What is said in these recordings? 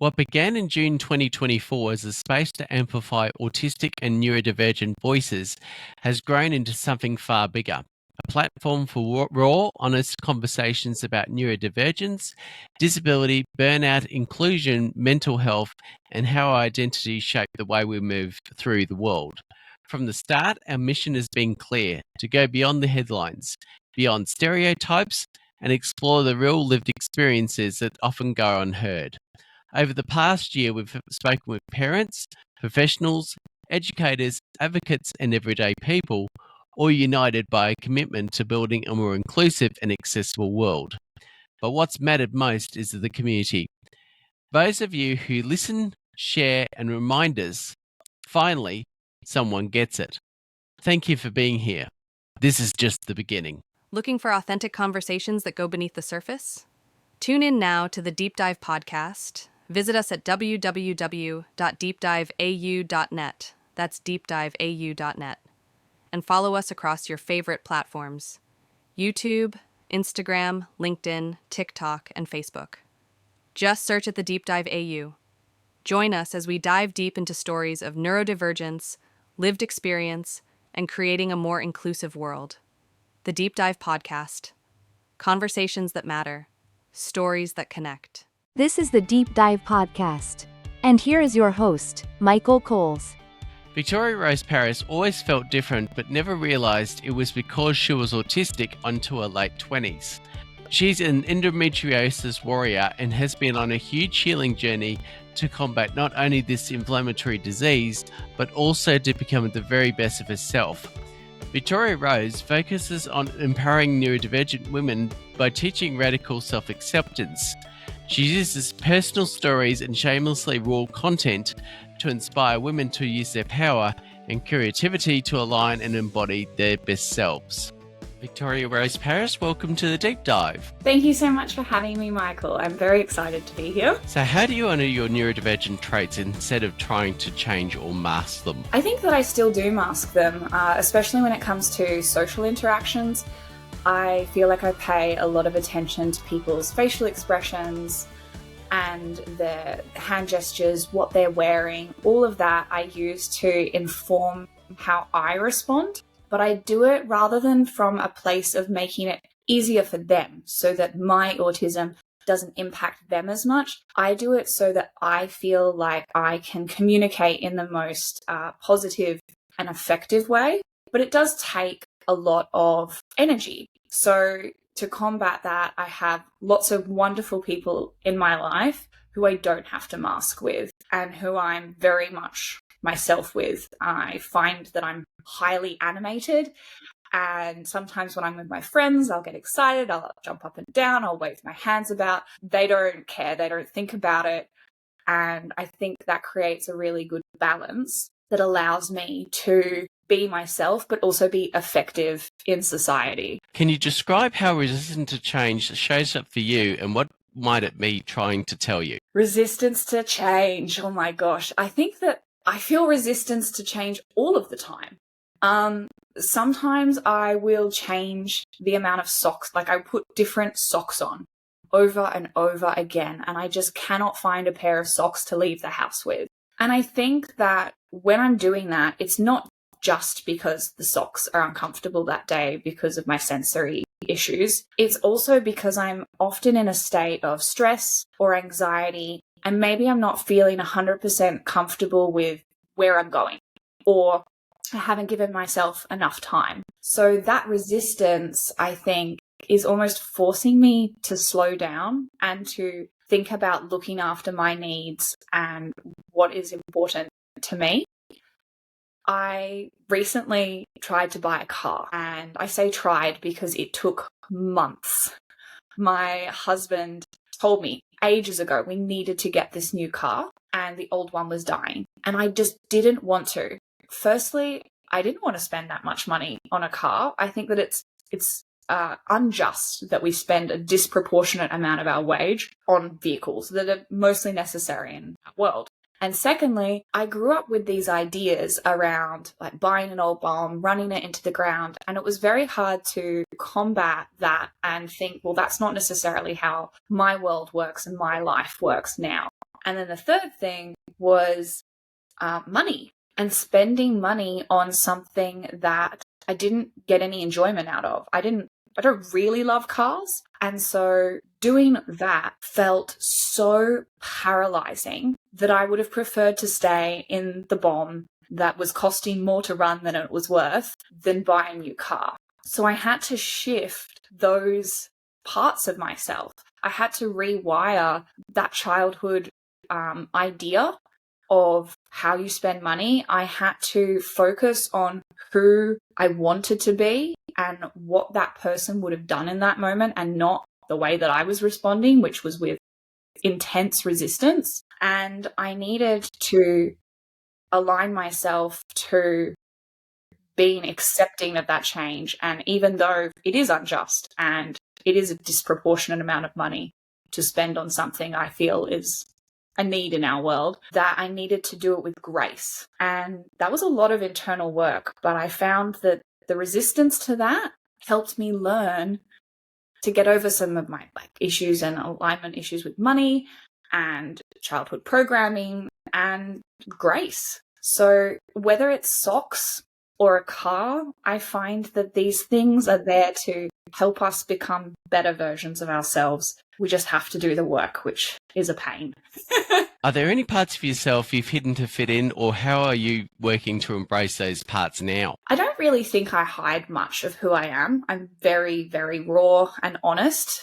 What began in June 2024 as a space to amplify autistic and neurodivergent voices has grown into something far bigger. A platform for raw, honest conversations about neurodivergence, disability, burnout, inclusion, mental health, and how our identities shape the way we move through the world. From the start, our mission has been clear: to go beyond the headlines, beyond stereotypes, and explore the real lived experiences that often go unheard. Over the past year, we've spoken with parents, professionals, educators, advocates, and everyday people, all united by a commitment to building a more inclusive and accessible world. But what's mattered most is the community. Those of you who listen, share, and remind us, finally, someone gets it. Thank you for being here. This is just the beginning. Looking for authentic conversations that go beneath the surface? Tune in now to the Deep Dive podcast. Visit us at www.deepdiveau.net. That's deepdiveau.net. And follow us across your favorite platforms: YouTube, Instagram, LinkedIn, TikTok, and Facebook. Just search at the Deep Dive AU. Join us as we dive deep into stories of neurodivergence, lived experience, and creating a more inclusive world. The Deep Dive podcast. Conversations that matter. Stories that connect. This is the Deep Dive podcast. And here is your host, Michael Coles. Victoria Rose Paris always felt different but never realised it was because she was autistic until her late 20s. She's an endometriosis warrior and has been on a huge healing journey to combat not only this inflammatory disease, but also to become the very best of herself. Victoria Rose focuses on empowering neurodivergent women by teaching radical self-acceptance. She uses personal stories and shamelessly raw content to inspire women to use their power and creativity to align and embody their best selves. Victoria Rose Paris, welcome to the Deep Dive. Thank you so much for having me, Michael. I'm very excited to be here. So how do you honour your neurodivergent traits instead of trying to change or mask them? I think that I still do mask them, especially when it comes to social interactions. I feel like I pay a lot of attention to people's facial expressions and their hand gestures, what they're wearing. All of that I use to inform how I respond. But I do it rather than from a place of making it easier for them so that my autism doesn't impact them as much. I do it so that I feel like I can communicate in the most positive and effective way. But it does take a lot of energy. So to combat that, I have lots of wonderful people in my life who I don't have to mask with and who I'm very much myself with. I find that I'm highly animated, and sometimes when I'm with my friends, I'll get excited, I'll jump up and down, I'll wave my hands about. They don't care, they don't think about it. And I think that creates a really good balance that allows me to be myself, but also be effective in society. Can you describe how resistance to change shows up for you and what might it be trying to tell you? Resistance to change. Oh my gosh. I think that I feel resistance to change all of the time. Sometimes I will change the amount of socks, like I put different socks on over and over again, and I just cannot find a pair of socks to leave the house with. And I think that when I'm doing that, it's not just because the socks are uncomfortable that day because of my sensory issues. It's also because I'm often in a state of stress or anxiety, and maybe I'm not feeling 100% comfortable with where I'm going, or I haven't given myself enough time. So that resistance, I think, is almost forcing me to slow down and to think about looking after my needs and what is important to me. I recently tried to buy a car, and I say tried because it took months. My husband told me ages ago we needed to get this new car and the old one was dying, and I just didn't want to. Firstly, I didn't want to spend that much money on a car. I think that it's unjust that we spend a disproportionate amount of our wage on vehicles that are mostly necessary in our world. And secondly, I grew up with these ideas around like buying an old bomb, running it into the ground. And it was very hard to combat that and think, well, that's not necessarily how my world works and my life works now. And then the third thing was money, and spending money on something that I didn't get any enjoyment out of. I don't really love cars. And so doing that felt so paralyzing that I would have preferred to stay in the bomb that was costing more to run than it was worth than buy a new car. So I had to shift those parts of myself. I had to rewire that childhood idea of how you spend money. I had to focus on who I wanted to be and what that person would have done in that moment, and not the way that I was responding, which was with intense resistance. And I needed to align myself to being accepting of that change. And even though it is unjust and it is a disproportionate amount of money to spend on something I feel is a need in our world, that I needed to do it with grace. And that was a lot of internal work, but I found that the resistance to that helped me learn to get over some of my issues and alignment issues with money and childhood programming and grace. So whether it's socks or a car, I find that these things are there to help us become better versions of ourselves. We just have to do the work, which is a pain. Are there any parts of yourself you've hidden to fit in, or how are you working to embrace those parts now? I don't really think I hide much of who I am. I'm very, very raw and honest.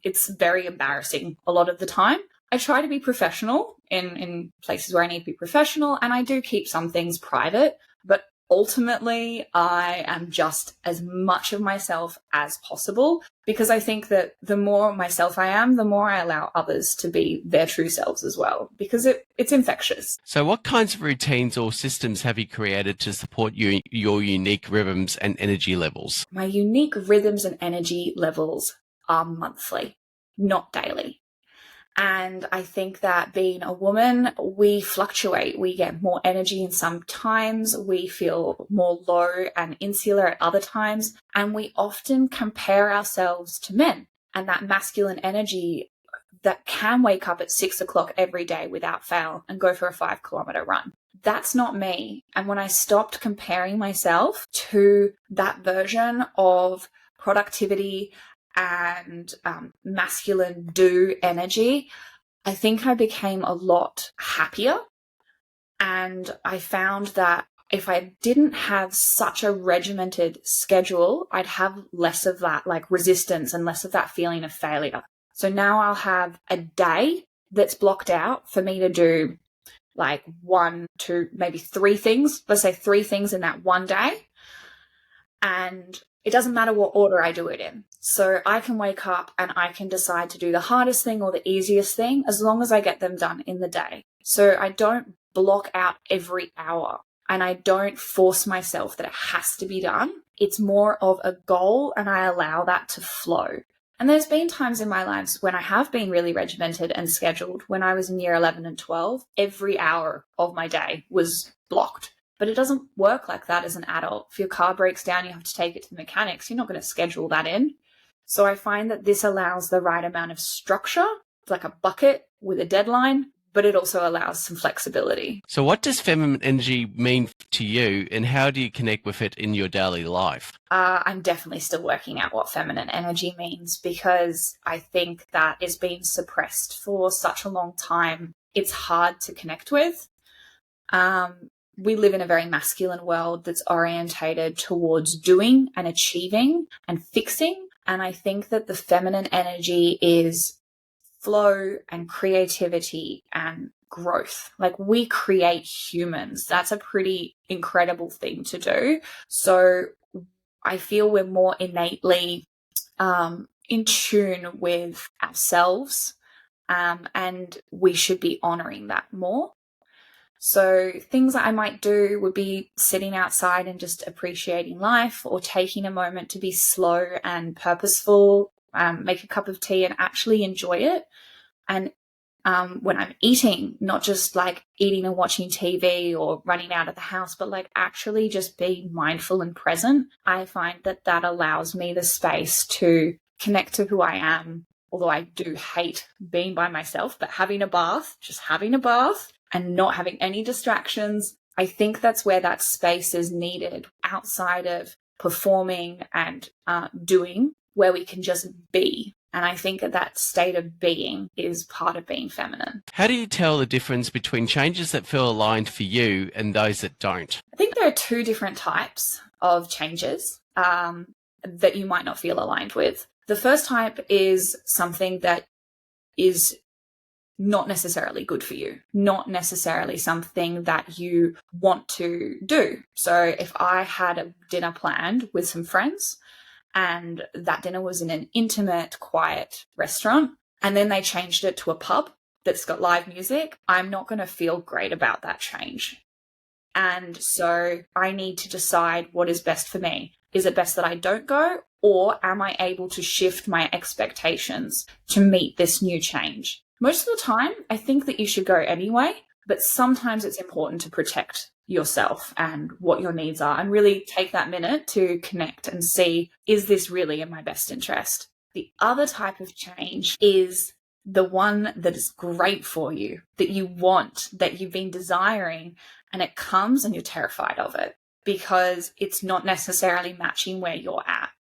It's very embarrassing a lot of the time. I try to be professional in places where I need to be professional, and I do keep some things private, but ultimately, I am just as much of myself as possible, because I think that the more myself I am, the more I allow others to be their true selves as well, because it's infectious. So what kinds of routines or systems have you created to support your unique rhythms and energy levels? My unique rhythms and energy levels are monthly, not daily. And I think that being a woman, we fluctuate. We get more energy in some times. We feel more low and insular at other times. And we often compare ourselves to men. And that masculine energy that can wake up at 6 o'clock every day without fail and go for a 5-kilometer run. That's not me. And when I stopped comparing myself to that version of productivity and masculine do energy, I think I became a lot happier. And I found that if I didn't have such a regimented schedule, I'd have less of that resistance and less of that feeling of failure. So now I'll have a day that's blocked out for me to do 1, 2, maybe 3 things. Let's say 3 things in that one day. And it doesn't matter what order I do it in. So I can wake up and I can decide to do the hardest thing or the easiest thing as long as I get them done in the day. So I don't block out every hour and I don't force myself that it has to be done. It's more of a goal and I allow that to flow. And there's been times in my lives when I have been really regimented and scheduled. When I was in year 11 and 12, every hour of my day was blocked. But it doesn't work like that as an adult. If your car breaks down, you have to take it to the mechanics. You're not going to schedule that in. So I find that this allows the right amount of structure, like a bucket with a deadline, but it also allows some flexibility. So what does feminine energy mean to you, and how do you connect with it in your daily life? I'm definitely still working out what feminine energy means, because I think that is being suppressed for such a long time. It's hard to connect with. We live in a very masculine world that's orientated towards doing and achieving and fixing. And I think that the feminine energy is flow and creativity and growth. We create humans. That's a pretty incredible thing to do. So I feel we're more innately in tune with ourselves, and we should be honoring that more. So things that I might do would be sitting outside and just appreciating life, or taking a moment to be slow and purposeful, make a cup of tea and actually enjoy it. And when I'm eating, not just eating and watching TV or running out of the house, but actually just being mindful and present. I find that allows me the space to connect to who I am although I do hate being by myself, but having a bath, just having a bath and not having any distractions, I think that's where that space is needed outside of performing and doing, where we can just be. And I think that state of being is part of being feminine. How do you tell the difference between changes that feel aligned for you and those that don't? I think there are two different types of changes that you might not feel aligned with. The first type is something that is not necessarily good for you, not necessarily something that you want to do. So if I had a dinner planned with some friends and that dinner was in an intimate, quiet restaurant, and then they changed it to a pub that's got live music, I'm not going to feel great about that change. And so I need to decide what is best for me. Is it best that I don't go, or am I able to shift my expectations to meet this new change? Most of the time, I think that you should go anyway, but sometimes it's important to protect yourself and what your needs are and really take that minute to connect and see, is this really in my best interest? The other type of change is the one that is great for you, that you want, that you've been desiring, and it comes and you're terrified of it because it's not necessarily matching where you're at.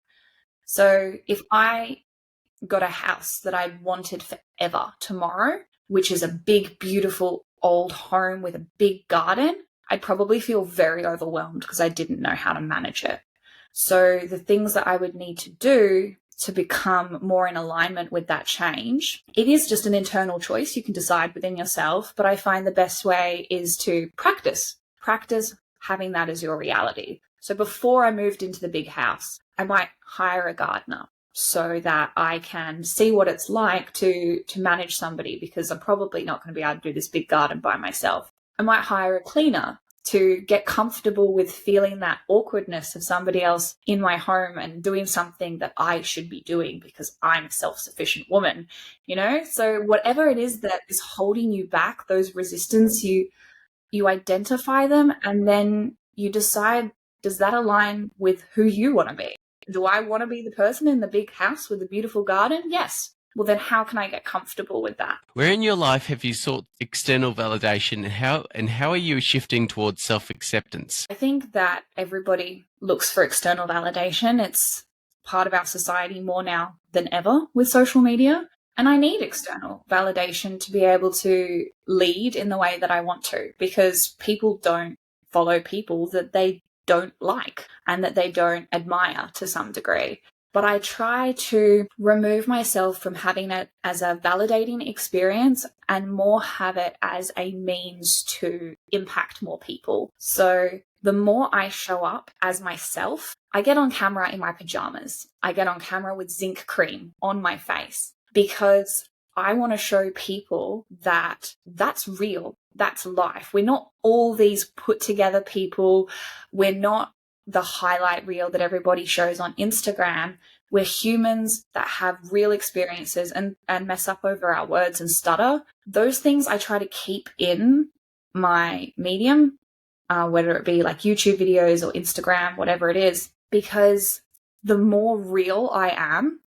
So if I got a house that I wanted forever tomorrow, which is a big, beautiful old home with a big garden, I'd probably feel very overwhelmed because I didn't know how to manage it. So the things that I would need to do to become more in alignment with that change, it is just an internal choice. You can decide within yourself, but I find the best way is to practice having that as your reality. So before I moved into the big house, I might hire a gardener so that I can see what it's like to manage somebody, because I'm probably not going to be able to do this big garden by myself. I might hire a cleaner to get comfortable with feeling that awkwardness of somebody else in my home and doing something that I should be doing because I'm a self-sufficient woman, you know? So whatever it is that is holding you back, those resistance, you identify them and then you decide, does that align with who you want to be? Do I want to be the person in the big house with the beautiful garden? Yes. Well, then how can I get comfortable with that? Where in your life have you sought external validation, and how are you shifting towards self-acceptance? I think that everybody looks for external validation. It's part of our society more now than ever with social media. And I need external validation to be able to lead in the way that I want to, because people don't follow people that they don't like and that they don't admire to some degree. But I try to remove myself from having it as a validating experience and more have it as a means to impact more people. So the more I show up as myself, I get on camera in my pajamas. I get on camera with zinc cream on my face because I want to show people that that's real. That's life. We're not all these put together people. We're not the highlight reel that everybody shows on Instagram. We're humans that have real experiences and mess up over our words and stutter. Those things I try to keep in my medium, whether it be like YouTube videos or Instagram, whatever it is, because the more real I am,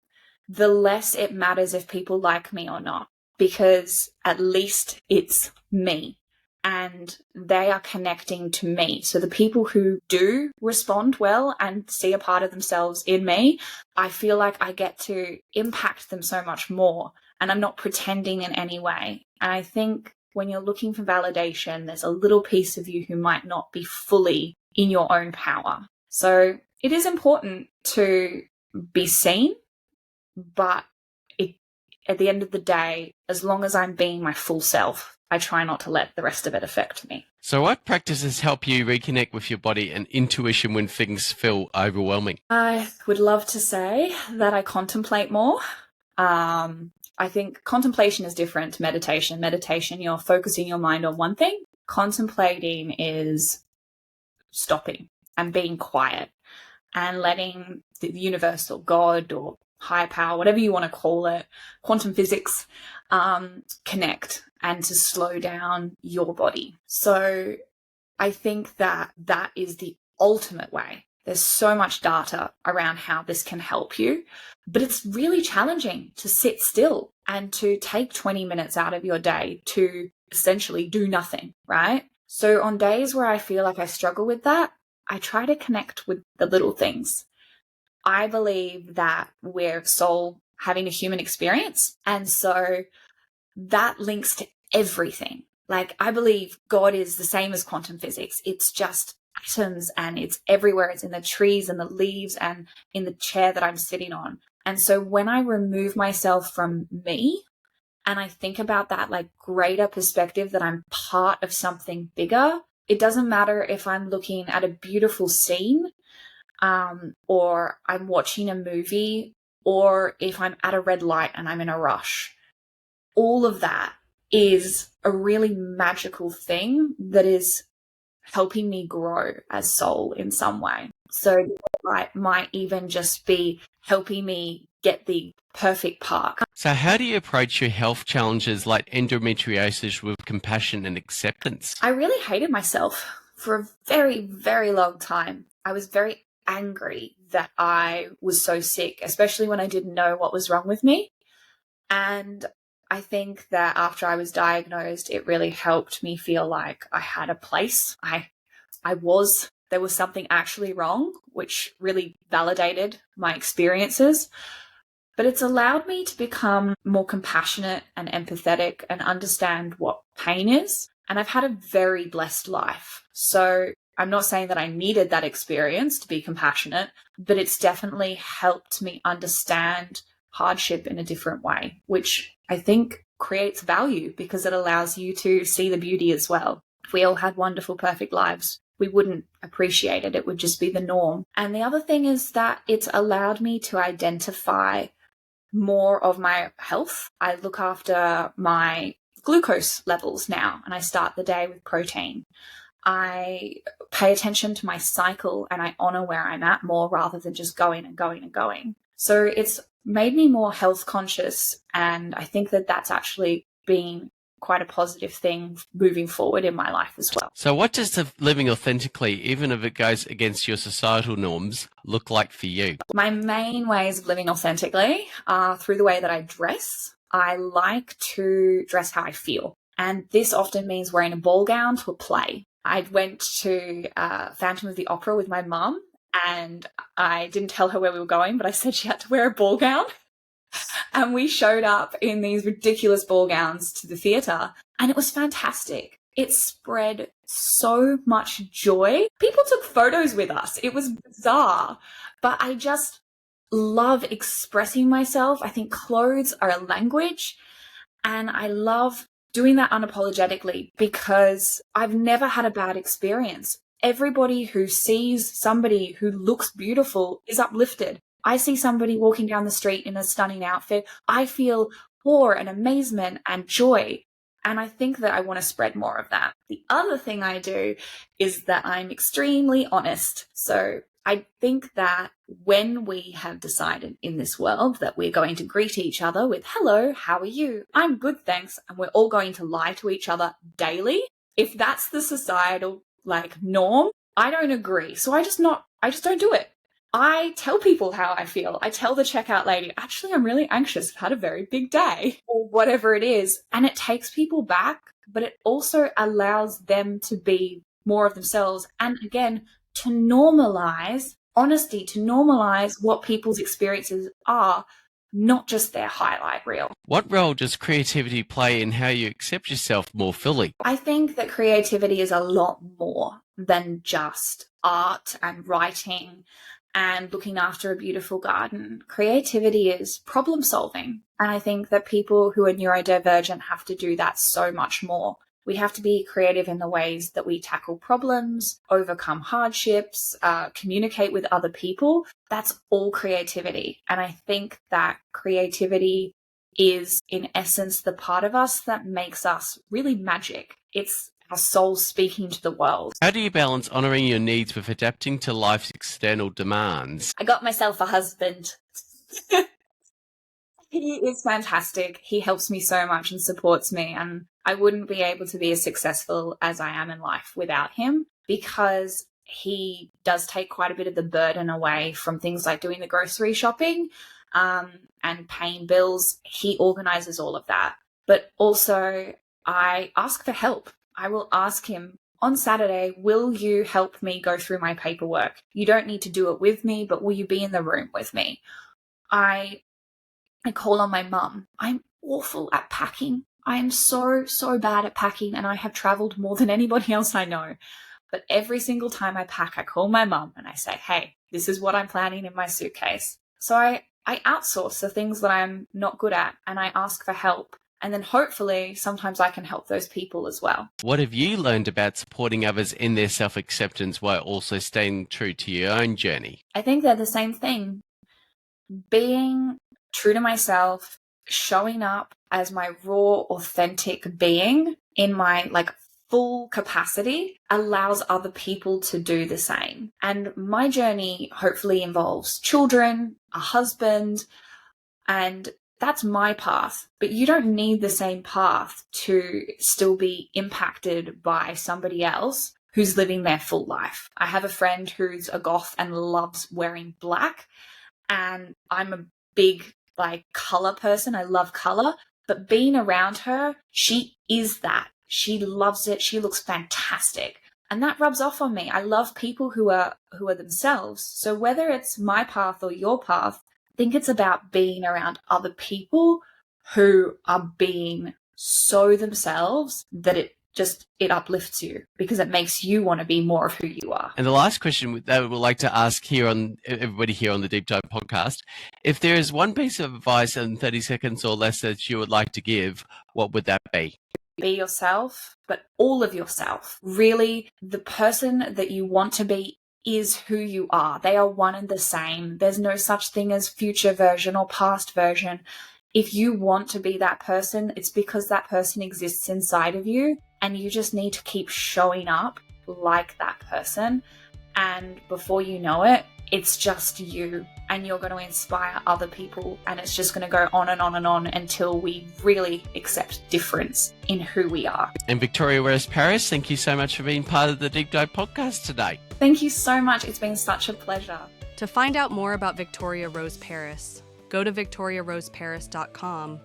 the less it matters if people like me or not, because at least it's me and they are connecting to me. So the people who do respond well and see a part of themselves in me, I feel like I get to impact them so much more, and I'm not pretending in any way. And I think when you're looking for validation, there's a little piece of you who might not be fully in your own power. So it is important to be seen, but at the end of the day, as long as I'm being my full self, I try not to let the rest of it affect me. So what practices help you reconnect with your body and intuition when things feel overwhelming? I would love to say that I contemplate more. I think contemplation is different to meditation. Meditation, you're focusing your mind on one thing. Contemplating is stopping and being quiet and letting the universe or God or higher power, whatever you want to call it, quantum physics, connect and to slow down your body. So I think that that is the ultimate way There's so much data around how this can help you, but it's really challenging to sit still and to take 20 minutes out of your day to essentially do nothing, right? So on days where I feel like I struggle with that, I try to connect with the little things. I believe that we're soul having a human experience. And so that links to everything. Like, I believe God is the same as quantum physics. It's just atoms and it's everywhere. It's in the trees and the leaves and in the chair that I'm sitting on. And so when I remove myself from me and I think about that like greater perspective that I'm part of something bigger, it doesn't matter if I'm looking at a beautiful scene, or I'm watching a movie, or if I'm at a red light and I'm in a rush. All of that is a really magical thing that is helping me grow as soul in some way. So the light might even just be helping me get the perfect park. So how do you approach your health challenges like endometriosis with compassion and acceptance? I really hated myself for a very, very long time. I was very angry that I was so sick, especially when I didn't know what was wrong with me. And I think that after I was diagnosed, it really helped me feel like I had a place. There was something actually wrong, which really validated my experiences. But it's allowed me to become more compassionate and empathetic and understand what pain is. And I've had a very blessed life. So I'm not saying that I needed that experience to be compassionate, but it's definitely helped me understand hardship in a different way, which I think creates value because it allows you to see the beauty as well. If we all had wonderful, perfect lives, we wouldn't appreciate it. It would just be the norm. And the other thing is that it's allowed me to identify more of my health. I look after my glucose levels now, and I start the day with protein. I pay attention to my cycle and I honor where I'm at more rather than just going and going and going. So it's made me more health conscious, and I think that that's actually been quite a positive thing moving forward in my life as well. So what does living authentically, even if it goes against your societal norms, look like for you? My main ways of living authentically are through the way that I dress. I like to dress how I feel, and this often means wearing a ball gown to a play. I went to Phantom of the Opera with my mum, and I didn't tell her where we were going, but I said she had to wear a ball gown. And we showed up in these ridiculous ball gowns to the theatre, and it was fantastic. It spread so much joy. People took photos with us. It was bizarre, but I just love expressing myself. I think clothes are a language, and I love doing that unapologetically because I've never had a bad experience. Everybody who sees somebody who looks beautiful is uplifted. I see somebody walking down the street in a stunning outfit, I feel awe and amazement and joy. And I think that I want to spread more of that. The other thing I do is that I'm extremely honest. So I think that when we have decided in this world that we're going to greet each other with, hello, how are you? I'm good, thanks. And we're all going to lie to each other daily. If that's the societal norm, I don't agree. So I just don't do it. I tell people how I feel. I tell the checkout lady, actually, I'm really anxious. I've had a very big day, or whatever it is. And it takes people back, but it also allows them to be more of themselves. And again, to normalize honesty, to normalize what people's experiences are, not just their highlight reel. What role does creativity play in how you accept yourself more fully? I think that creativity is a lot more than just art and writing and looking after a beautiful garden. Creativity is problem solving. And I think that people who are neurodivergent have to do that so much more. We have to be creative in the ways that we tackle problems, overcome hardships, communicate with other people. That's all creativity. And I think that creativity is, in essence, the part of us that makes us really magic. It's our soul speaking to the world. How do you balance honoring your needs with adapting to life's external demands? I got myself a husband. He is fantastic. He helps me so much and supports me. And I wouldn't be able to be as successful as I am in life without him, because he does take quite a bit of the burden away from things like doing the grocery shopping and paying bills. He organizes all of that. But also, I ask for help. I will ask him, on Saturday, will you help me go through my paperwork? You don't need to do it with me, but will you be in the room with me? I call on my mum. I'm awful at packing. I am so bad at packing, and I have traveled more than anybody else I know. But every single time I pack, I call my mum and I say, hey, this is what I'm planning in my suitcase. So I outsource the things that I'm not good at, and I ask for help. And then hopefully sometimes I can help those people as well. What have you learned about supporting others in their self-acceptance while also staying true to your own journey? I think they're the same thing. Being true to myself, showing up as my raw, authentic being in my full capacity allows other people to do the same. And my journey hopefully involves children, a husband, and that's my path. But you don't need the same path to still be impacted by somebody else who's living their full life. I have a friend who's a goth and loves wearing black, and I'm a big color person. I love color, but being around her, she is that. She loves it. She looks fantastic. And that rubs off on me. I love people who are themselves. So whether it's my path or your path, I think it's about being around other people who are being so themselves that it uplifts you, because it makes you want to be more of who you are. And the last question that we would like to ask here on everybody here on the Deep Dive podcast, if there is one piece of advice in 30 seconds or less that you would like to give, what would that be? Be yourself, but all of yourself. Really, the person that you want to be is who you are. They are one and the same. There's no such thing as future version or past version. If you want to be that person, it's because that person exists inside of you, and you just need to keep showing up like that person. And before you know it, it's just you, and you're going to inspire other people, and it's just going to go on and on and on until we really accept difference in who we are. And Victoria Rose Paris, thank you so much for being part of the Deep Dive podcast today. Thank you so much. It's been such a pleasure. To find out more about Victoria Rose Paris, go to victoriaroseparis.com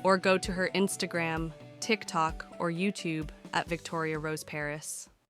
or go to her Instagram, TikTok, or YouTube at Victoria Rose Paris.